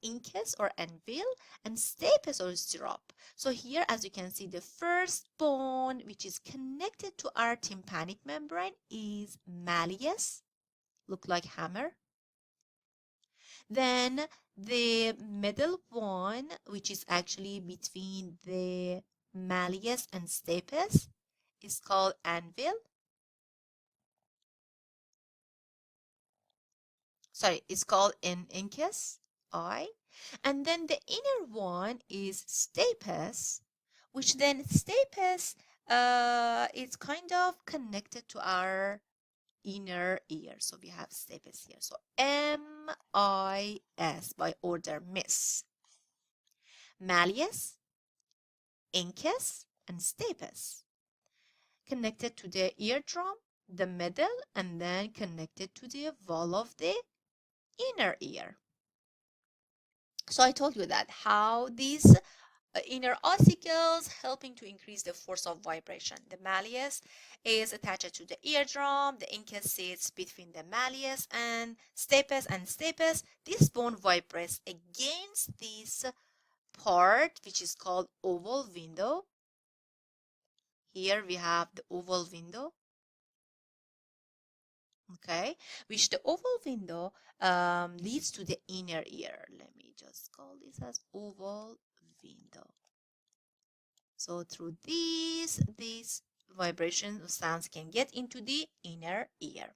incus or anvil, and stapes or stirrup. So here, as you can see, the first bone which is connected to our tympanic membrane is malleus, look like hammer. Then the middle one, which is actually between the malleus and stapes, is called anvil. Sorry, it's called an incus, I. And then the inner one is stapes, which then stapes is kind of connected to our inner ear. So we have stapes here. So M-I-S by order Miss. Malleus, incus, and stapes. Connected to the eardrum, the middle, and then connected to the wall of the inner ear. So I told you that how these inner ossicles helping to increase the force of vibration. The malleus is attached to the eardrum. The incus sits between the malleus and stapes. This bone vibrates against this part, which is called oval window. Here we have the oval window. Okay, which the oval window leads to the inner ear. Let me just call this as oval window. So through these vibration sounds can get into the inner ear.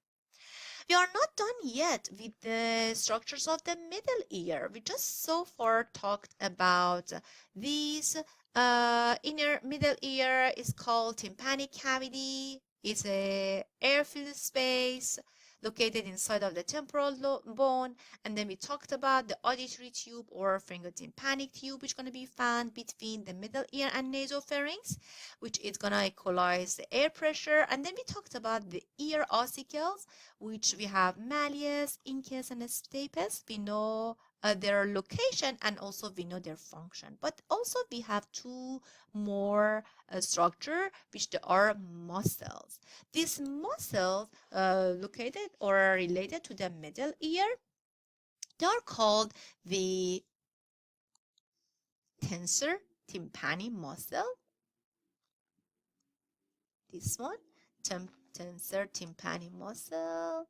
We are not done yet with the structures of the middle ear. We just so far talked about these inner middle ear is called tympanic cavity. It's a air-filled space located inside of the temporal bone. And then we talked about the auditory tube or pharyngotympanic tube, which is going to be found between the middle ear and nasopharynx, which is going to equalize the air pressure. And then we talked about the ear ossicles, which we have malleus, incus, and stapes. We know their location and also we know their function. But also we have two more structure which they are muscles. These muscles located or related to the middle ear, they are called the tensor tympani muscle. This one, tensor tympani muscle.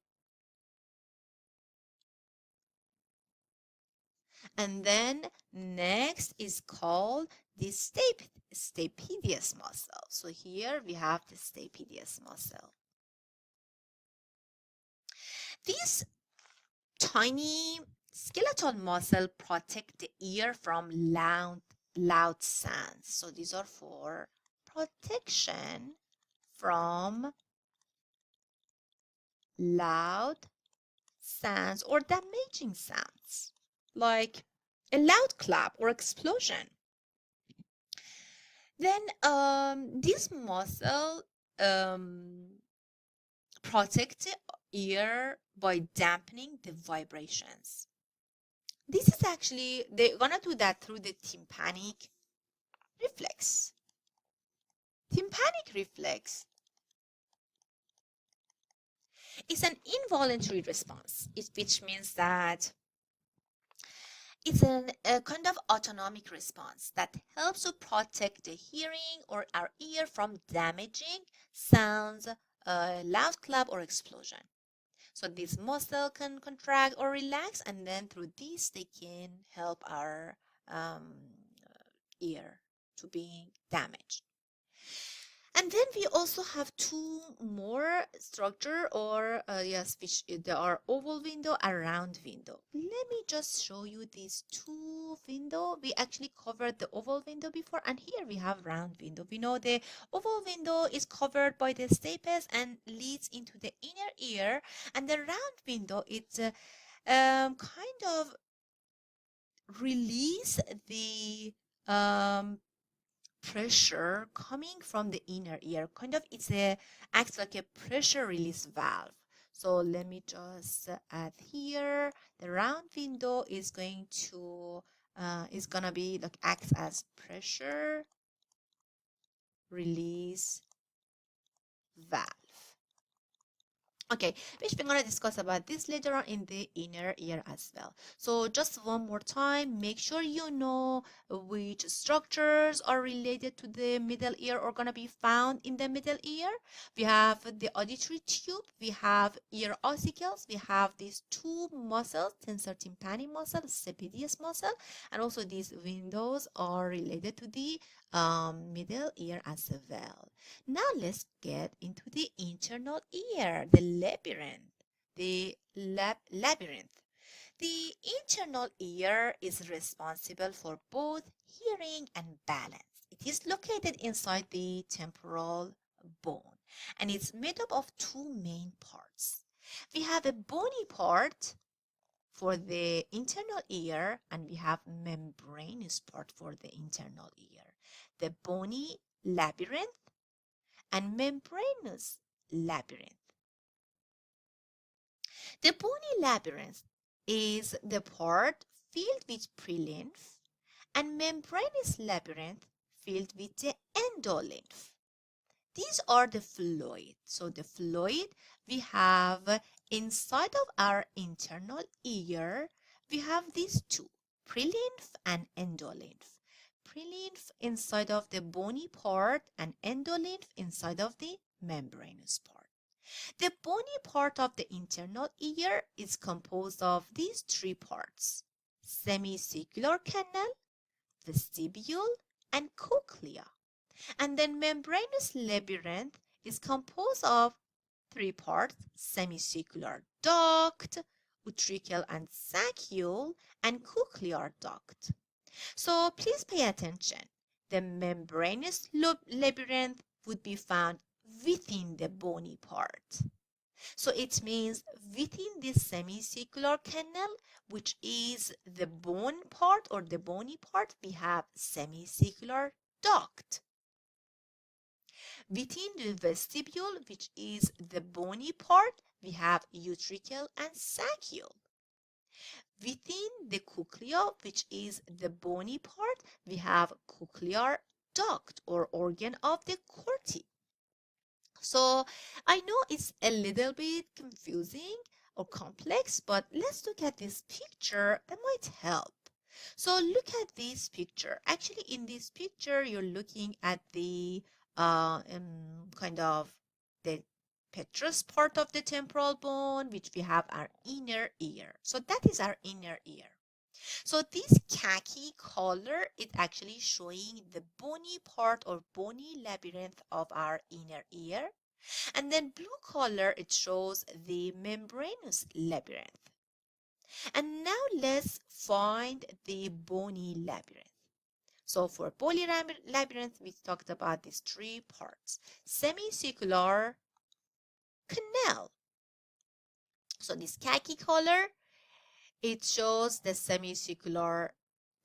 And then next is called the stapedius muscle. So here we have the stapedius muscle. These tiny skeletal muscle protect the ear from loud sounds. So these are for protection from loud sounds or damaging sounds, like a loud clap or explosion. Then this muscle protect the ear by dampening the vibrations. This is actually, they're gonna do that through the tympanic reflex. Tympanic reflex is an involuntary response, which means that it's a kind of autonomic response that helps to protect the hearing or our ear from damaging sounds, loud clap, or explosion. So this muscle can contract or relax, and then through this, they can help our um, ear to be damaged. And then we also have two more structure, or yes, which there are oval window and round window. Let me just show you these two window. We actually covered the oval window before, and here we have round window. We know the oval window is covered by the stapes and leads into the inner ear, and the round window it's kind of release the pressure coming from the inner ear. Kind of it's a acts like a pressure release valve. So let me just add here the round window is going to is gonna be like acts as pressure release valve. Okay, which we're going to discuss about this later on in the inner ear as well. So just one more time, make sure you know which structures are related to the middle ear or going to be found in the middle ear. We have the auditory tube, we have ear ossicles, we have these two muscles, tensor tympani muscle, stapedius muscle, and also these windows are related to the middle ear as well. Now let's get into the internal ear, the labyrinth. Labyrinth. The internal ear is responsible for both hearing and balance. It is located inside the temporal bone, and it's made up of two main parts. We have a bony part for the internal ear, and we have membranous part for the internal ear. The bony labyrinth and membranous labyrinth. The bony labyrinth is the part filled with prelymph, and membranous labyrinth filled with the endolymph. These are the fluid. So the fluid we have inside of our internal ear, we have these two, prelymph and endolymph. Prelymph inside of the bony part and endolymph inside of the membranous part. The bony part of the internal ear is composed of these three parts: semicircular canal, vestibule, and cochlea. And then membranous labyrinth is composed of three parts: semicircular duct, utricle and saccule, and cochlear duct. So please pay attention. The membranous labyrinth would be found within the bony part. So it means within this semicircular canal, which is the bone part or the bony part, we have semicircular duct. Within the vestibule, which is the bony part, we have utricle and saccule. Within the cochlea, which is the bony part, we have cochlear duct or organ of the corti. So I know it's a little bit confusing or complex, but let's look at this picture that might help. So look at this picture. Actually, in this picture, you're looking at the kind of the petrous part of the temporal bone, which we have our inner ear. So that is our inner ear. So this khaki color is actually showing the bony part or bony labyrinth of our inner ear. And then blue color, it shows the membranous labyrinth. And now let's find the bony labyrinth. So for bony labyrinth, we talked about these three parts: semicircular canal. So this khaki color, it shows the semicircular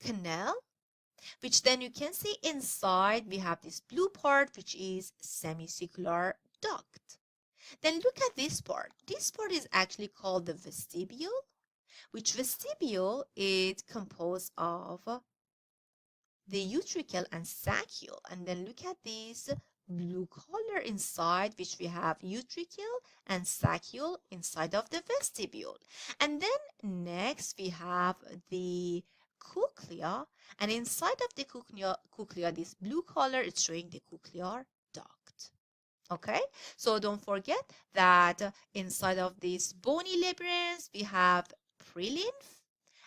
canal, which then you can see inside we have this blue part, which is semicircular duct. Then look at this part. This part is actually called the vestibule, which vestibule is composed of the utricle and saccule. And then look at this blue color inside, which we have utricle and saccule inside of the vestibule. And then next we have the cochlea, and inside of the cochlea, this blue color is showing the cochlear duct. Okay, so don't forget that inside of this bony labyrinth we have prelymph,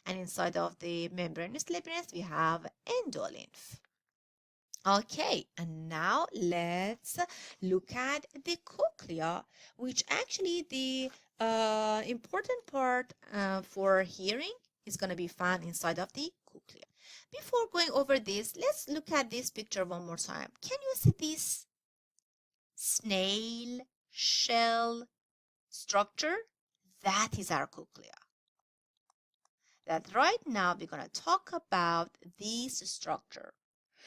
and inside of the membranous labyrinth we have endolymph. Okay, and now let's look at the cochlea, which actually the important part for hearing is going to be found inside of the cochlea. Before going over this, let's look at this picture one more time. Can you see this snail shell structure? That is our cochlea. That right now we're going to talk about this structure.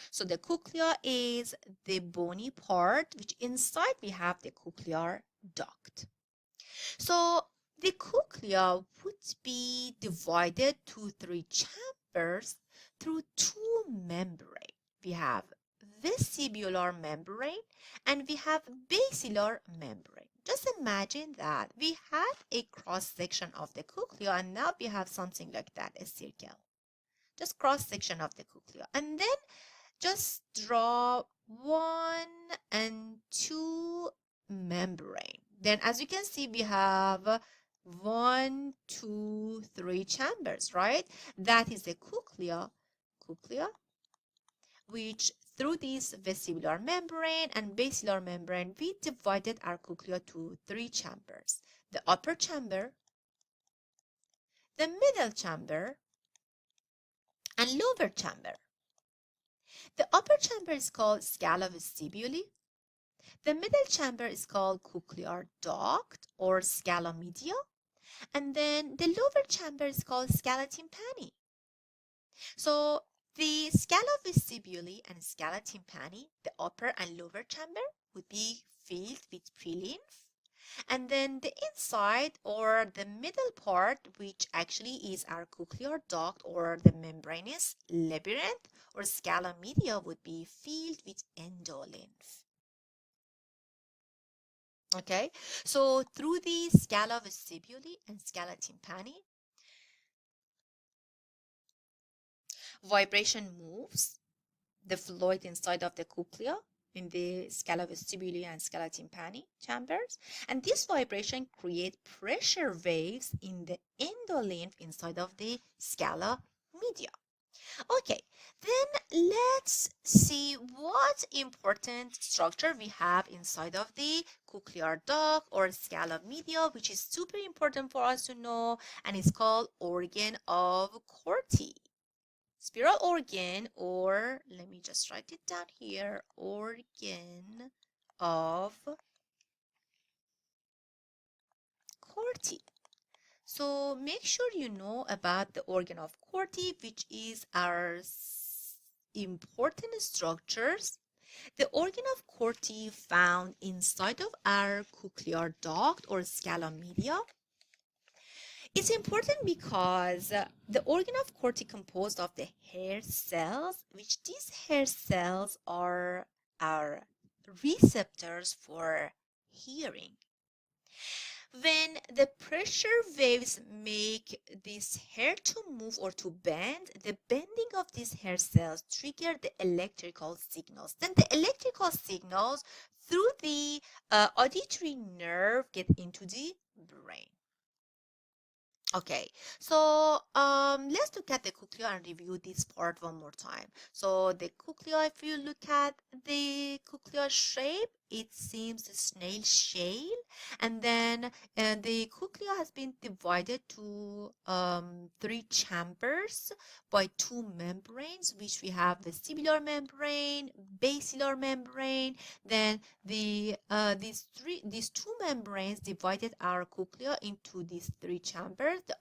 So the cochlea is the bony part, which inside we have the cochlear duct. So the cochlea would be divided to three chambers through two membranes. We have vestibular membrane and we have basilar membrane. Just imagine that we have a cross section of the cochlea, and now we have something like that, a circle. Just cross section of the cochlea, and then just draw 1 and 2 membrane. Then as you can see, we have 1, 2, 3 chambers, right? That is the cochlea, which through this vestibular membrane and basilar membrane, we divided our cochlea to 3 chambers. The upper chamber, the middle chamber, and lower chamber. The upper chamber is called scala vestibuli. The middle chamber is called cochlear duct or scala media. And then the lower chamber is called scala tympani. So the scala vestibuli and scala tympani, the upper and lower chamber, would be filled with prelymph. And then the inside or the middle part, which actually is our cochlear duct or the membranous labyrinth or scala media, would be filled with endolymph. Okay, so through the scala vestibuli and scala tympani, vibration moves the fluid inside of the cochlea in the scala vestibuli and scala tympani chambers, and this vibration create pressure waves in the endolymph inside of the scala media. Okay, then let's see what important structure we have inside of the cochlear duct or scala media, which is super important for us to know, and it's called organ of Corti. Spiral organ, or let me just write it down here, organ of Corti. So make sure you know about the organ of Corti, which is our important structures. The organ of Corti found inside of our cochlear duct or scala media. It's important because the organ of Corti composed of the hair cells, which these hair cells are our receptors for hearing. When the pressure waves make this hair to move or to bend, the bending of these hair cells trigger the electrical signals. Then the electrical signals through the auditory nerve get into the brain. Okay, so let's look at the cochlea and review this part one more time. So the cochlea, if you look at the cochlea shape, it seems a snail shell, and then the cochlea has been divided to 3 chambers by 2 membranes, which we have vestibular membrane, basilar membrane. Then these 2 membranes divided our cochlea into these 3 chambers. The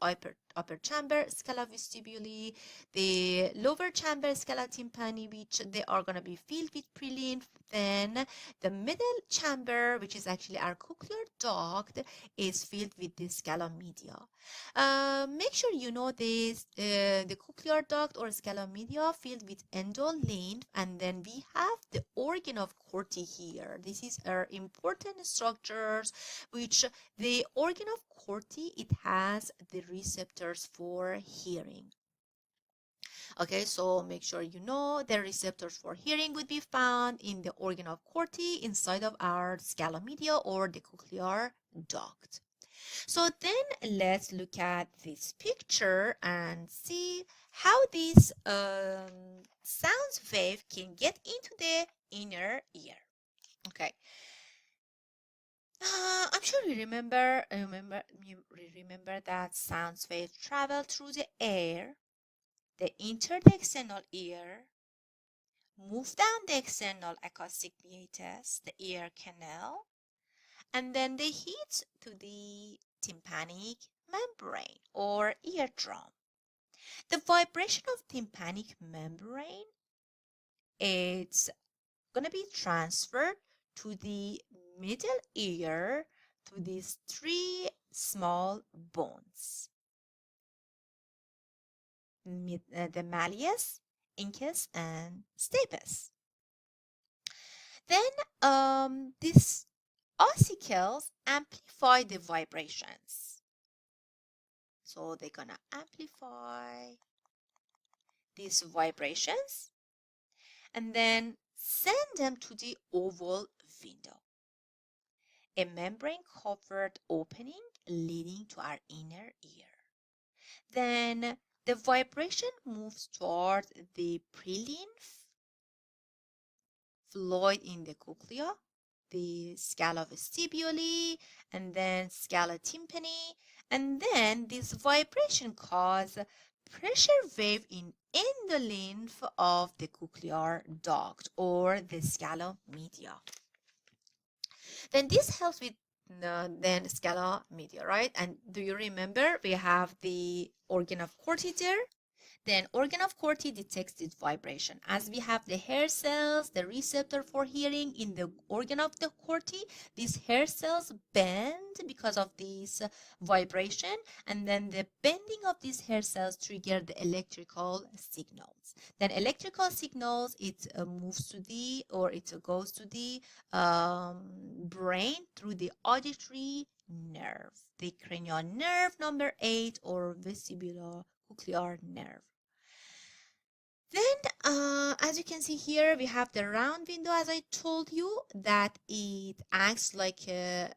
upper chamber, scala vestibuli, the lower chamber, scala tympani, which they are going to be filled with prelymph. Then the middle chamber, which is actually our cochlear duct, is filled with the scala media. Make sure you know this, the cochlear duct or scala media filled with endolymph, and then we have the organ of Corti here. This is our important structures, which the organ of Corti, it has the receptors for hearing. Okay, so make sure you know the receptors for hearing would be found in the organ of Corti inside of our scala media or the cochlear duct. So then let's look at this picture and see how this sound wave can get into the inner ear. Okay. I'm sure you remember that sound waves travel through the air. They enter the external ear, move down the external acoustic meatus, the ear canal, and then they hit to the tympanic membrane or eardrum. The vibration of tympanic membrane, it's going to be transferred to the middle ear through these three small bones. The malleus, incus, and stapes. Then these ossicles amplify the vibrations. So they're gonna amplify these vibrations and then send them to the oval window, a membrane-covered opening leading to our inner ear. Then the vibration moves toward the prelymph fluid in the cochlea, the scala vestibuli, and then scala tympani, and then this vibration cause pressure wave in endolymph of the cochlear duct or the scala media. Then this helps with then scala media, right? And do you remember we have the organ of Corti there? Then organ of Corti detects this vibration. As we have the hair cells, the receptor for hearing in the organ of the Corti, these hair cells bend because of this vibration, and then the bending of these hair cells trigger the electrical signals. Then electrical signals, it moves to the, or it goes to the brain through the auditory nerve, the cranial nerve number 8 or vestibulocochlear nerve. Then, as you can see here, we have the round window, as I told you, that it acts like a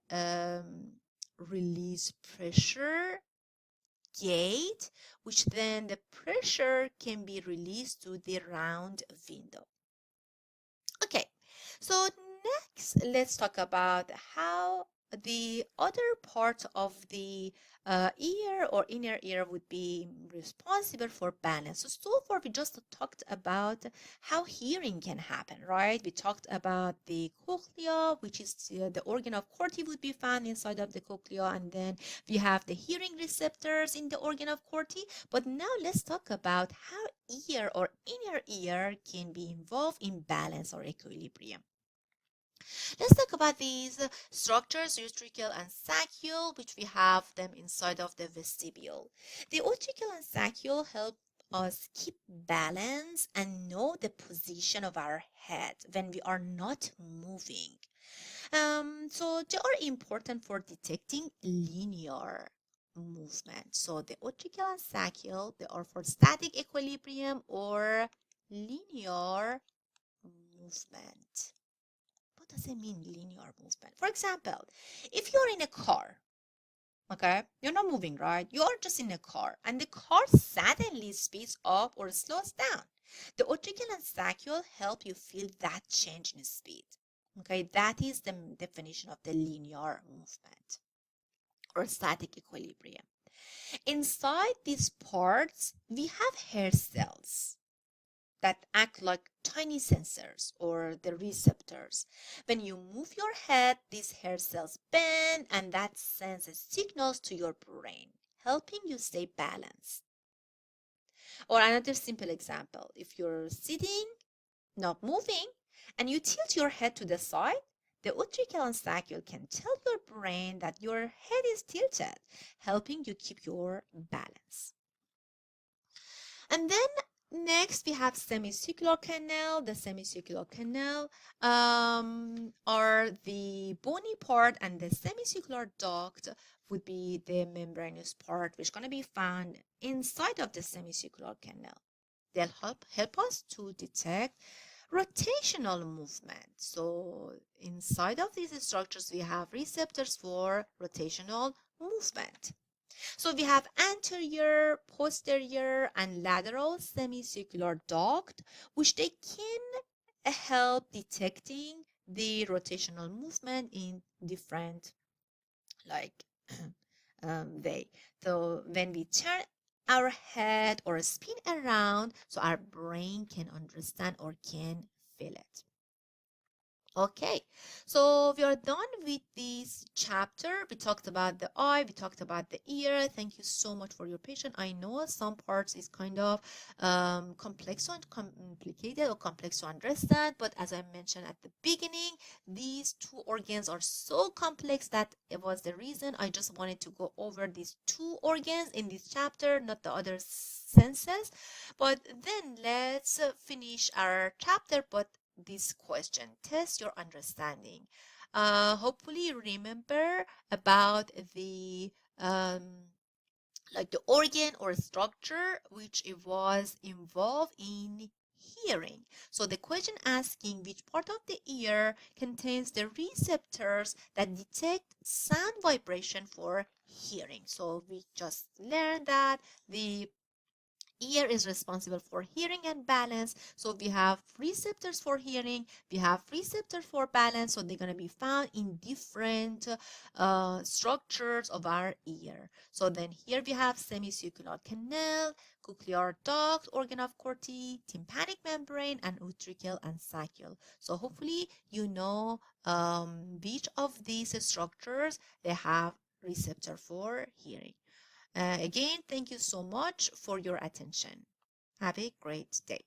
release pressure gate, which then the pressure can be released to the round window. Okay, so next, let's talk about how the other part of the ear or inner ear would be responsible for balance. So far we just talked about how hearing can happen, right? We talked about the cochlea, which is the organ of Corti would be found inside of the cochlea, and then we have the hearing receptors in the organ of Corti. But now let's talk about how ear or inner ear can be involved in balance or equilibrium. Let's talk about these structures, utricle and saccule, which we have them inside of the vestibule. The utricle and saccule help us keep balance and know the position of our head when we are not moving. So they are important for detecting linear movement. So the utricle and saccule, they are for static equilibrium or linear movement. What does it mean, linear movement? For example, if you're in a car, okay, you're not moving, right? You are just in a car, and the car suddenly speeds up or slows down. The utricle and saccule help you feel that change in speed. Okay, that is the definition of the linear movement or static equilibrium. Inside these parts, we have hair cells that act like tiny sensors or the receptors. When you move your head, these hair cells bend and that sends signals to your brain, helping you stay balanced. Or another simple example, if you're sitting, not moving, and you tilt your head to the side, the utricle and saccule can tell your brain that your head is tilted, helping you keep your balance. And then next we have semicircular canal. The semicircular canal are the bony part, and the semicircular duct would be the membranous part, which is going to be found inside of the semicircular canal. They'll help us to detect rotational movement. So inside of these structures, we have receptors for rotational movement. So we have anterior, posterior, and lateral semicircular duct, which they can help detecting the rotational movement in different like way. So when we turn our head or spin around, so our brain can understand or can feel it. Okay, so we are done with this chapter. We talked about the eye, we talked about the ear. Thank you so much for your patience. I know some parts is kind of complex and complicated or complex to understand, but as I mentioned at the beginning, these two organs are so complex that it was the reason I just wanted to go over these two organs in this chapter, not the other senses. But then let's finish our chapter, but this question test your understanding. Hopefully you remember about the like the organ or structure which it was involved in hearing. So the question asking which part of the ear contains the receptors that detect sound vibration for hearing. So we just learned that the ear is responsible for hearing and balance. So we have receptors for hearing, we have receptors for balance. So they're going to be found in different structures of our ear. So then here we have semicircular canal, cochlear duct, organ of Corti, tympanic membrane, and utricle and saccule. So hopefully you know which of these structures they have receptor for hearing. Again, thank you so much for your attention. Have a great day.